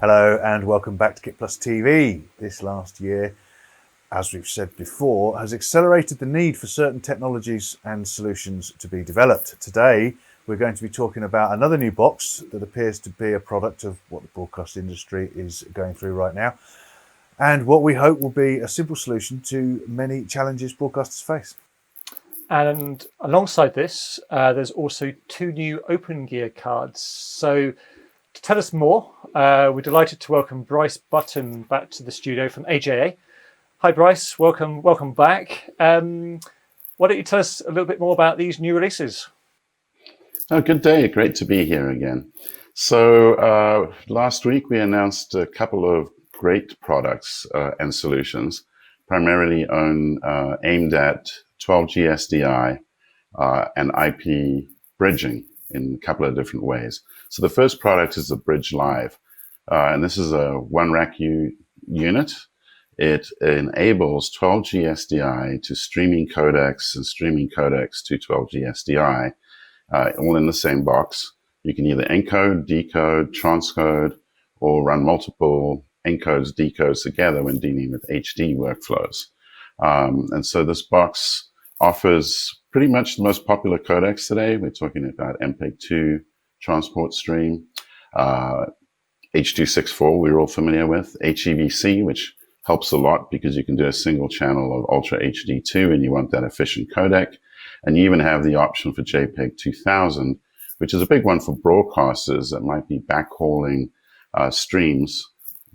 Hello and welcome back to KitPlus TV. This last year, as we've said before, has accelerated the need for certain technologies and solutions to be developed. Today, we're going to be talking about another new box that appears to be a product of what the broadcast industry is going through right now, and what we hope will be a simple solution to many challenges broadcasters face. And alongside this, there's also two new openGear cards. So to tell us more, we're delighted to welcome Bryce Button back to the studio from AJA. Hi, Bryce. Welcome back. Why don't you tell us a little bit more about these new releases? Oh, good day. Great to be here again. So last week we announced a couple of great products and solutions, primarily aimed at 12G SDI and IP bridging in a couple of different ways. So the first product is the Bridge Live, and this is a one rack unit. It enables 12G SDI to streaming codecs and streaming codecs to 12G SDI, all in the same box. You can either encode, decode, transcode, or run multiple encodes, decodes together when dealing with HD workflows. And so this box offers pretty much the most popular codecs today. We're talking about MPEG-2, transport stream, H.264 we're all familiar with, HEVC, which helps a lot because you can do a single channel of Ultra HD2 and you want that efficient codec. And you even have the option for JPEG 2000, which is a big one for broadcasters that might be backhauling streams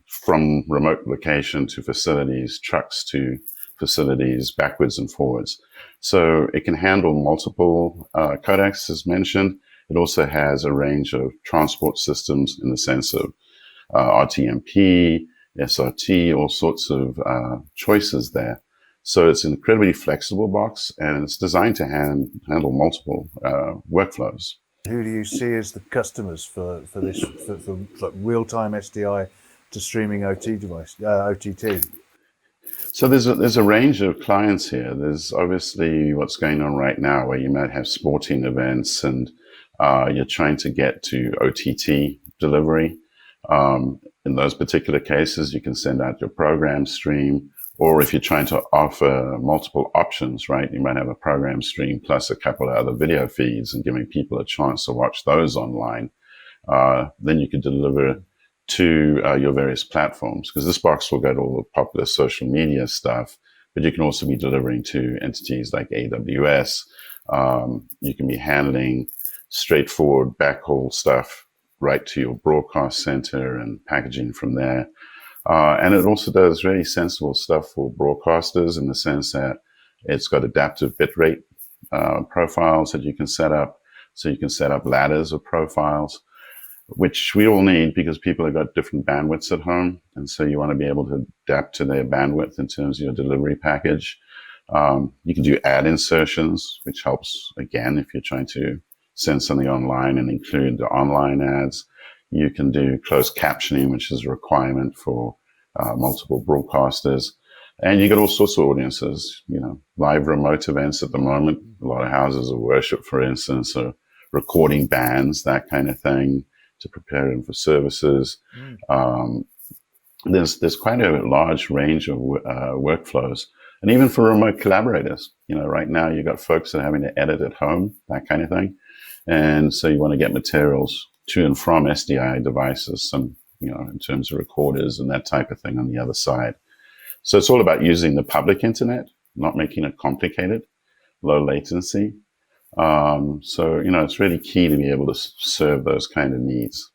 from remote location to facilities, trucks to facilities, backwards and forwards. So it can handle multiple codecs, as mentioned. It also has a range of transport systems in the sense of RTMP, SRT, all sorts of choices there. So it's an incredibly flexible box, and it's designed to handle multiple workflows. Who do you see as the customers for this, for like real-time SDI to streaming OTT? So there's a range of clients here. There's obviously what's going on right now where you might have sporting events and you're trying to get to OTT delivery. In those particular cases, you can send out your program stream, or if you're trying to offer multiple options, right, you might have a program stream plus a couple of other video feeds and giving people a chance to watch those online. Then you could deliver to your various platforms, because this box will go to all the popular social media stuff, but you can also be delivering to entities like AWS. You can be handling straightforward backhaul stuff right to your broadcast center and packaging from there. And it also does really sensible stuff for broadcasters in the sense that it's got adaptive bitrate profiles that you can set up. So you can set up ladders of profiles, which we all need because people have got different bandwidths at home. And so you want to be able to adapt to their bandwidth in terms of your delivery package. You can do ad insertions, which helps, again, if you're trying to send something online and include the online ads. You can do closed captioning, which is a requirement for multiple broadcasters. And you get all sorts of audiences, live remote events at the moment. A lot of houses of worship, for instance, are recording bands, that kind of thing, to prepare them for services. There's quite a large range of workflows. And even for remote collaborators, right now you've got folks that are having to edit at home, that kind of thing. And so you want to get materials to and from SDI devices, in terms of recorders and that type of thing on the other side. So it's all about using the public internet, not making it complicated, low latency. So it's really key to be able to serve those kind of needs.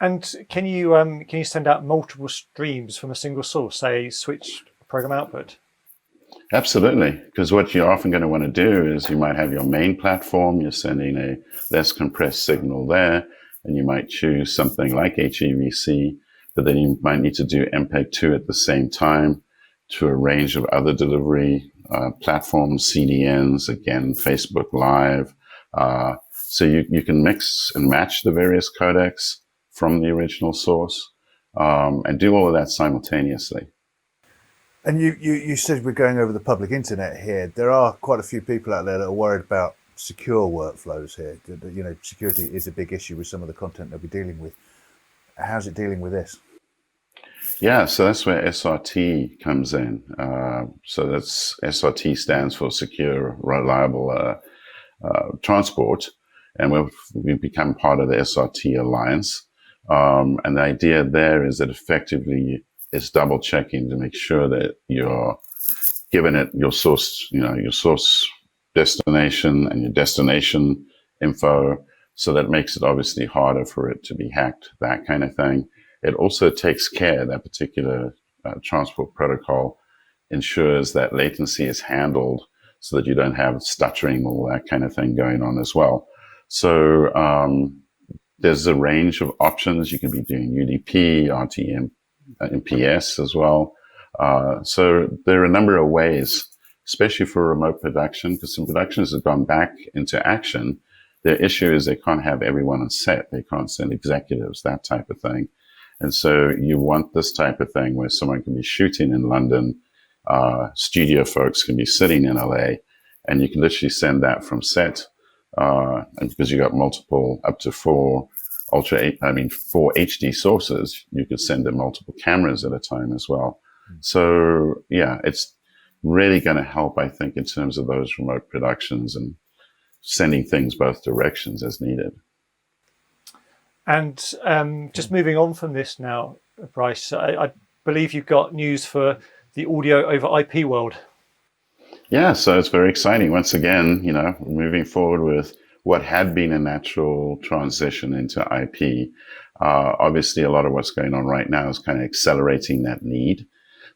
And can you send out multiple streams from a single source, say switch program output? Absolutely, because what you're often going to want to do is you might have your main platform, you're sending a less compressed signal there, and you might choose something like HEVC, but then you might need to do MPEG-2 at the same time to a range of other delivery platforms, CDNs, again, Facebook Live. So you can mix and match the various codecs from the original source and do all of that simultaneously. And you said we're going over the public internet here. There are quite a few people out there that are worried about secure workflows here. Security is a big issue with some of the content that we're dealing with. how's it dealing with this? Yeah, so that's where SRT comes in. So that's SRT stands for Secure, Reliable Transport, and we've become part of the SRT Alliance. And the idea there is that effectively it's double checking to make sure that you're giving it your source, your source destination and your destination info. So that makes it obviously harder for it to be hacked, that kind of thing. It also takes care, that particular transport protocol ensures that latency is handled so that you don't have stuttering, all that kind of thing going on as well. So there's a range of options. You can be doing UDP, RTM, MPS as well. So there are a number of ways, especially for remote production, because some productions have gone back into action. The issue is they can't have everyone on set. They can't send executives, that type of thing. And so you want this type of thing where someone can be shooting in London, studio folks can be sitting in LA, and you can literally send that from set. And because you got multiple, up to four HD sources, you could send them multiple cameras at a time as well. So yeah, it's really going to help, I think, in terms of those remote productions and sending things both directions as needed. And just moving on from this now, Bryce, I believe you've got news for the audio over IP world. Yeah, so it's very exciting. Once again, moving forward with what had been a natural transition into IP. Obviously, a lot of what's going on right now is kind of accelerating that need.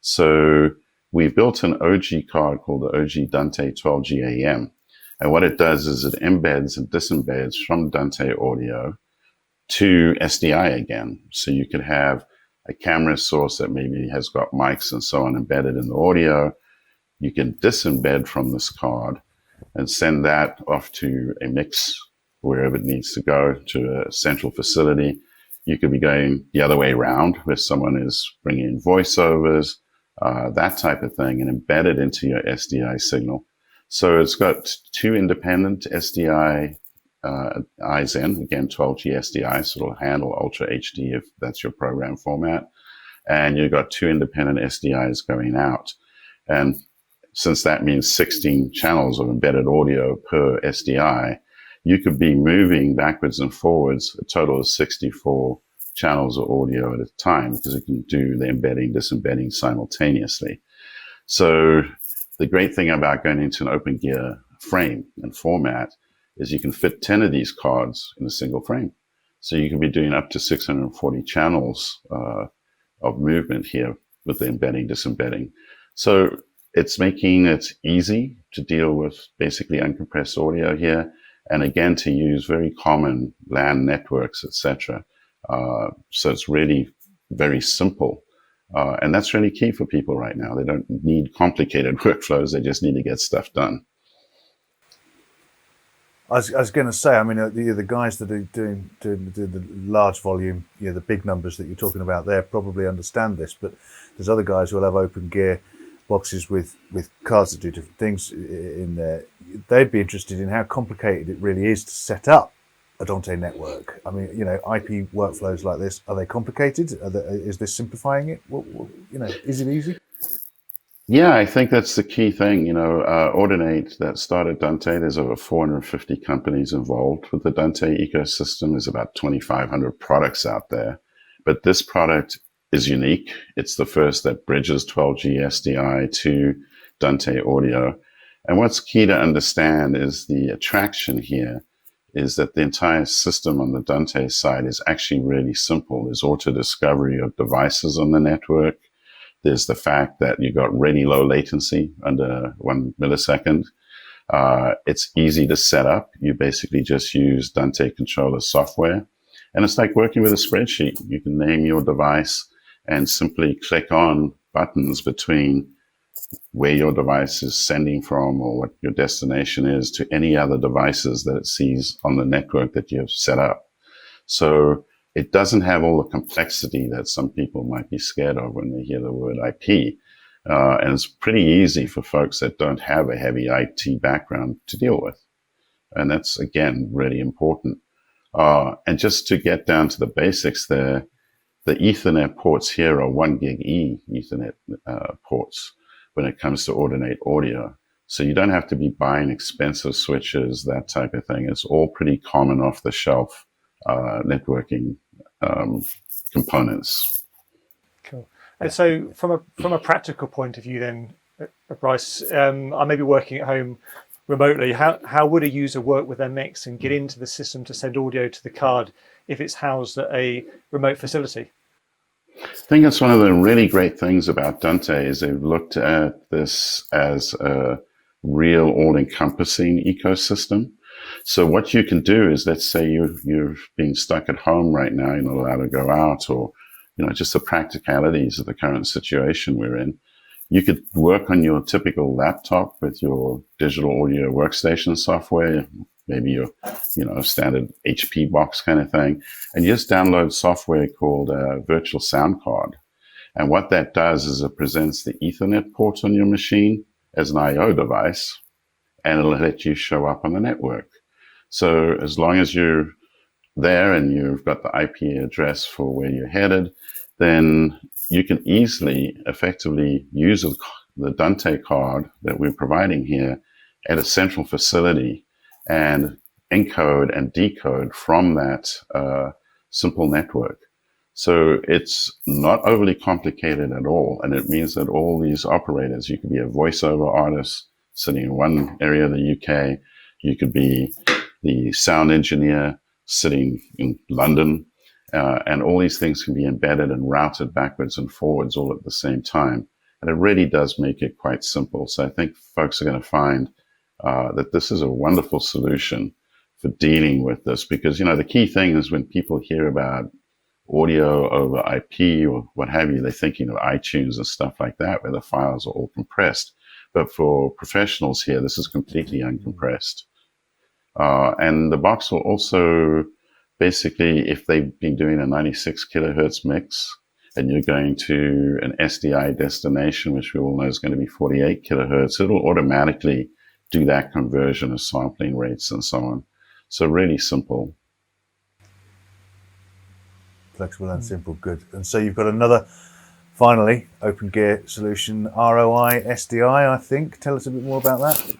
So we've built an OG card called the OG-DANTE-12GAM. And what it does is it embeds and disembeds from Dante audio to SDI again. So you could have a camera source that maybe has got mics and so on embedded in the audio. You can disembed from this card and send that off to a mix wherever it needs to go, to a central facility. You could be going the other way around, where someone is bringing in voiceovers, that type of thing, and embed it into your SDI signal. So it's got two independent SDI eyes in, again, 12G SDI, so it'll handle Ultra HD if that's your program format. And you've got two independent SDIs going out. And since that means 16 channels of embedded audio per SDI, you could be moving backwards and forwards a total of 64 channels of audio at a time, because it can do the embedding, disembedding simultaneously. So the great thing about going into an openGear frame and format is you can fit 10 of these cards in a single frame. So you can be doing up to 640 channels of movement here with the embedding, disembedding. So it's making it easy to deal with basically uncompressed audio here, and again, to use very common LAN networks, etc. So it's really very simple. And that's really key for people right now. They don't need complicated workflows. They just need to get stuff done. I was going to say, I mean, the guys that are doing the large volume, the big numbers that you're talking about there probably understand this, but there's other guys who will have openGear boxes with cards that do different things in there. They'd be interested in how complicated it really is to set up a Dante network. I mean, IP workflows like this, are they complicated? Is this simplifying it? Is it easy? Yeah, I think that's the key thing. Ordinate, that started Dante, there's over 450 companies involved with the Dante ecosystem. There's about 2,500 products out there. But this product is unique. It's the first that bridges 12G SDI to Dante audio. And what's key to understand is the attraction here is that the entire system on the Dante side is actually really simple. There's auto discovery of devices on the network. There's the fact that you got really low latency, under 1 millisecond. It's easy to set up. You basically just use Dante controller software. And it's like working with a spreadsheet. You can name your device and simply click on buttons between where your device is sending from or what your destination is to any other devices that it sees on the network that you have set up. So it doesn't have all the complexity that some people might be scared of when they hear the word IP. And it's pretty easy for folks that don't have a heavy IT background to deal with. And that's, again, really important. And just to get down to the basics there, the Ethernet ports here are 1 gig E Ethernet ports when it comes to ordinate audio. So you don't have to be buying expensive switches, that type of thing. It's all pretty common off-the-shelf networking components. Cool. And so from a practical point of view then, Bryce, I may be working at home remotely. How would a user work with their mix and get into the system to send audio to the card if it's housed at a remote facility? I think it's one of the really great things about Dante is they've looked at this as a real all-encompassing ecosystem. So what you can do is, let's say you've been stuck at home right now, you're not allowed to go out, or just the practicalities of the current situation we're in. You could work on your typical laptop with your digital audio workstation software, maybe your standard HP box kind of thing, and you just download software called a virtual sound card. And what that does is it presents the Ethernet port on your machine as an I/O device, and it'll let you show up on the network. So as long as you're there and you've got the IP address for where you're headed, then you can easily, effectively use the Dante card that we're providing here at a central facility and encode and decode from that simple network. So it's not overly complicated at all. And it means that all these operators, you could be a voiceover artist sitting in one area of the UK, you could be the sound engineer sitting in London, and all these things can be embedded and routed backwards and forwards all at the same time. And it really does make it quite simple. So I think folks are going to find that this is a wonderful solution for dealing with this, because, the key thing is when people hear about audio over IP or what have you, they're thinking of iTunes and stuff like that, where the files are all compressed. But for professionals here, this is completely uncompressed. And the box will also basically, if they've been doing a 96 kilohertz mix and you're going to an SDI destination, which we all know is going to be 48 kilohertz, it'll automatically do that conversion of sampling rates and so on. So really simple. Flexible and simple, good. And so you've got another, finally, openGear solution, ROI-SDI, I think. Tell us a bit more about that.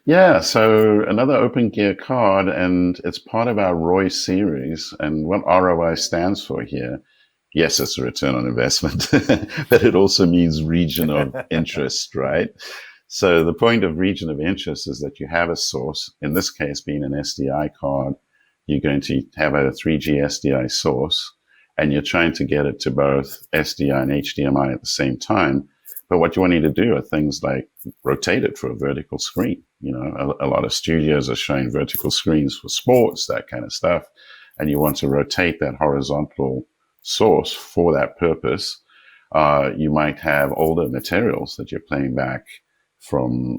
Yeah, so another openGear card, and it's part of our ROI series. And what ROI stands for here, yes, it's a return on investment, but it also means region of interest, right? So the point of region of interest is that you have a source, in this case being an SDI card, you're going to have a 3G SDI source, and you're trying to get it to both SDI and HDMI at the same time. But what you want to do are things like rotate it for a vertical screen. A lot of studios are showing vertical screens for sports, that kind of stuff. And you want to rotate that horizontal source for that purpose. You might have older materials that you're playing back from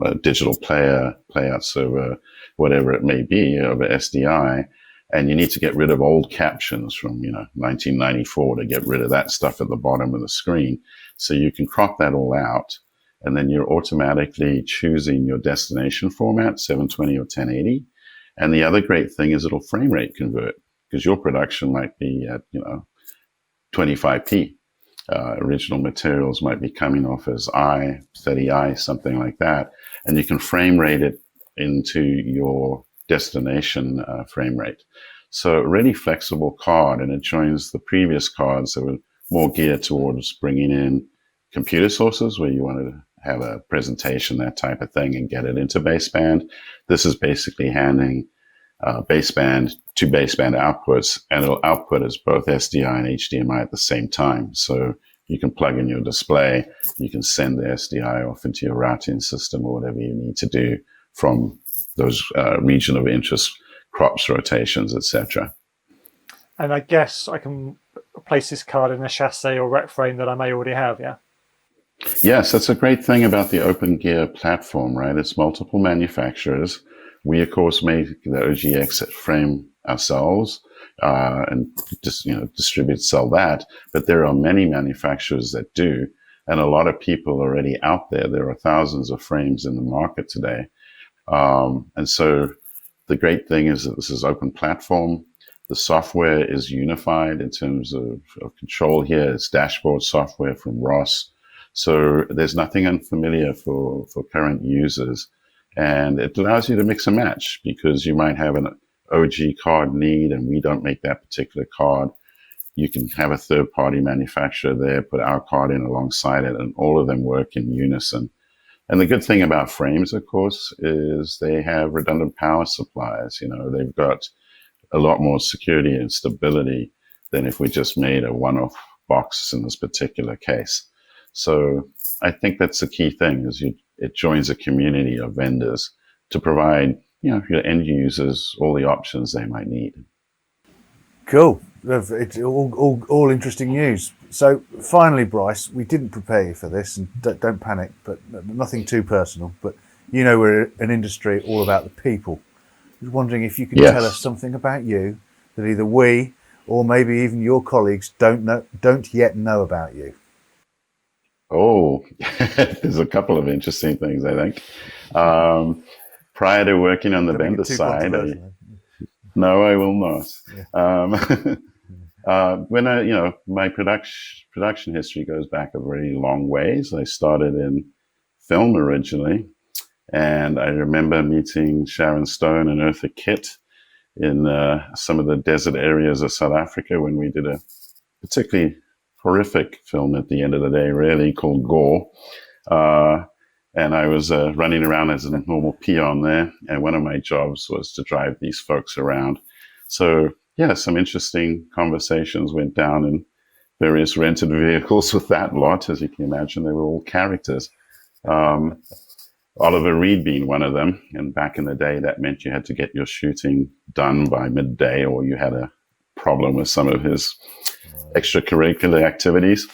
a digital player, playout server, whatever it may be, over SDI. And you need to get rid of old captions from, 1994 to get rid of that stuff at the bottom of the screen. So you can crop that all out, and then you're automatically choosing your destination format, 720 or 1080. And the other great thing is it'll frame rate convert, because your production might be at, 25p. Original materials might be coming off as 30i, something like that. And you can frame rate it into your destination frame rate. So a really flexible card, and it joins the previous cards that were more geared towards bringing in computer sources where you wanted to have a presentation, that type of thing, and get it into baseband. This is basically handing baseband to baseband outputs, and it'll output as both SDI and HDMI at the same time. So you can plug in your display, you can send the SDI off into your routing system or whatever you need to do from those region of interest crops, rotations, etc. And I guess I can place this card in a chassis or rack frame that I may already have, yeah? Yes, that's a great thing about the openGear platform, right? It's multiple manufacturers. We, of course, make the OGX frame ourselves and just distribute, sell that. But there are many manufacturers that do, and a lot of people already out there. There are thousands of frames in the market today. And so the great thing is that this is open platform. The software is unified in terms of control here. It's dashboard software from Ross. So there's nothing unfamiliar for current users. And it allows you to mix and match, because you might have an OG card need and we don't make that particular card. You can have a third-party manufacturer there, put our card in alongside it, and all of them work in unison. And the good thing about frames, of course, is they have redundant power supplies. You know, they've got a lot more security and stability than if we just made a one-off box in this particular case. So I think that's the key thing, is it joins a community of vendors to provide, you know, your end users all the options they might need. Cool. It's all interesting news. So finally, Bryce, we didn't prepare you for this, and don't panic, but nothing too personal. But you know, we're an industry all about the people. I was wondering if you could tell us something about you that either we or maybe even your colleagues don't yet know about you. Oh, there's a couple of interesting things, I think. Prior to working on the vendor side, no, I will not. Yeah. When my production history goes back a very long ways. I started in film originally, and I remember meeting Sharon Stone and Eartha Kitt in some of the desert areas of South Africa when we did a particularly horrific film at the end of the day, really, called Gore. And I was running around as a normal peon there, and one of my jobs was to drive these folks around. So, yeah, some interesting conversations went down in various rented vehicles with that lot. As you can imagine, they were all characters. Oliver Reed being one of them. And back in the day, that meant you had to get your shooting done by midday, or you had a problem with some of his extracurricular activities.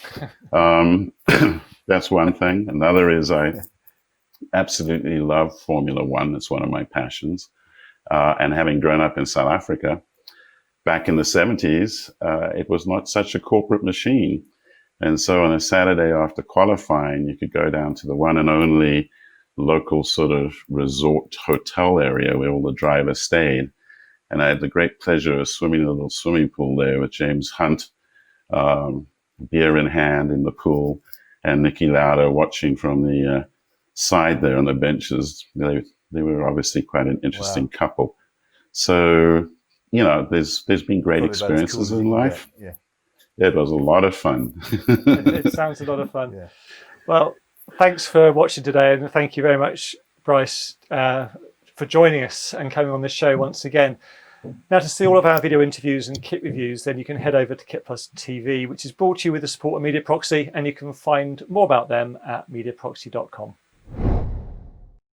That's one thing. Another is I absolutely love Formula One. It's one of my passions. And having grown up in South Africa, back in the 70s, it was not such a corporate machine. And so on a Saturday after qualifying, you could go down to the one and only local sort of resort hotel area where all the drivers stayed. And I had the great pleasure of swimming in a little swimming pool there with James Hunt, beer in hand in the pool, and Nicky Lauda watching from the side there on the benches. They were obviously quite an interesting couple. So, you know, there's been great experiences in life. Yeah. It was a lot of fun. It sounds a lot of fun. Yeah. Well, thanks for watching today, and thank you very much, Bryce, for joining us and coming on this show once again. Now, to see all of our video interviews and kit reviews, then you can head over to KitPlus TV, which is brought to you with the support of Media Proxy, and you can find more about them at mediaproxy.com.